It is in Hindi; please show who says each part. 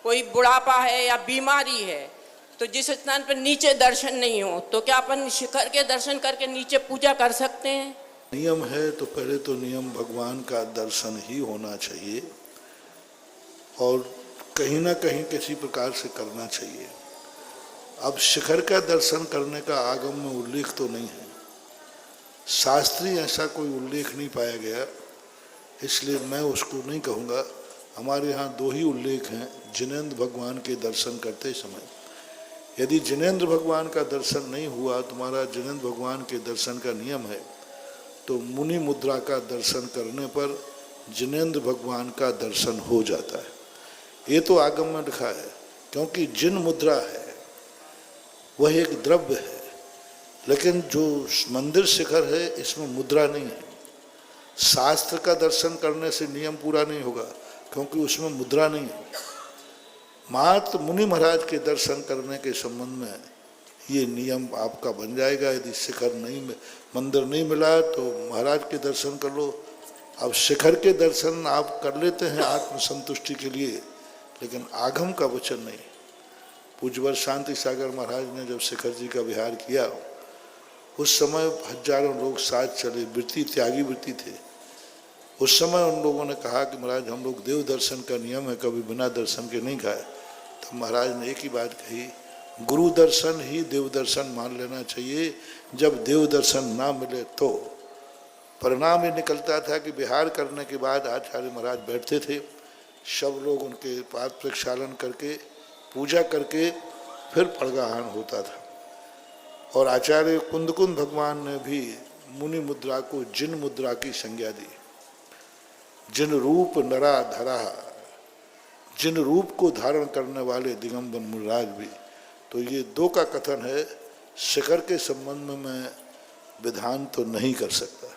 Speaker 1: कोई बुढ़ापा है या बीमारी है, तो जिस स्थान पर नीचे दर्शन नहीं हो, तो क्या अपन शिखर के दर्शन करके नीचे पूजा कर सकते हैं?
Speaker 2: नियम है तो पहले तो नियम भगवान का दर्शन ही होना चाहिए और कहीं ना कहीं किसी प्रकार से करना चाहिए। अब शिखर का दर्शन करने का आगम में उल्लेख तो नहीं है, शास्त्रीय ऐसा कोई उल्लेख नहीं पाया गया, इसलिए मैं उसको नहीं कहूँगा। हमारे यहाँ दो ही उल्लेख हैं जिनेंद्र भगवान के दर्शन करते समय। यदि जिनेंद्र भगवान का दर्शन नहीं हुआ, तुम्हारा जिनेंद्र भगवान के दर्शन का नियम है, तो मुनि मुद्रा का दर्शन करने पर जिनेंद्र भगवान का दर्शन हो जाता है। ये तो आगम में लिखा है, क्योंकि जिन मुद्रा है वह एक द्रव्य है, लेकिन जो मंदिर शिखर है इसमें मुद्रा नहीं है। शास्त्र का दर्शन करने से नियम पूरा नहीं होगा, क्योंकि उसमें मुद्रा नहीं है। मात्र मुनि महाराज के दर्शन करने के संबंध में ये नियम आपका बन जाएगा। यदि शिखर नहीं, मंदिर नहीं मिला तो महाराज के दर्शन कर लो। अब शिखर के दर्शन आप कर लेते हैं आत्मसंतुष्टि के लिए, लेकिन आगम का वचन नहीं। पूज्यवर शांति सागर महाराज ने जब शिखर जी का विहार किया, उस समय हजारों लोग साथ चले, वृत्ति त्यागी वृत्ति थे। उस समय उन लोगों ने कहा कि महाराज हम लोग देव दर्शन का नियम है, कभी बिना दर्शन के नहीं खाए। तो महाराज ने एक ही बात कही, गुरु दर्शन ही देव दर्शन मान लेना चाहिए। जब देव दर्शन ना मिले तो परिणाम ये निकलता था कि विहार करने के बाद आचार्य महाराज बैठते थे, सब लोग उनके पाद प्रक्षालन करके पूजा करके फिर प्रगाहन होता था। और आचार्य कुंदकुंद भगवान ने भी मुनि मुद्रा को जिन मुद्रा की संज्ञा दी। जिन रूप नरा धरा, जिन रूप को धारण करने वाले दिगंबर मुनिराज भी। तो ये दो का कथन है। शिखर के संबंध में मैं विधान तो नहीं कर सकता।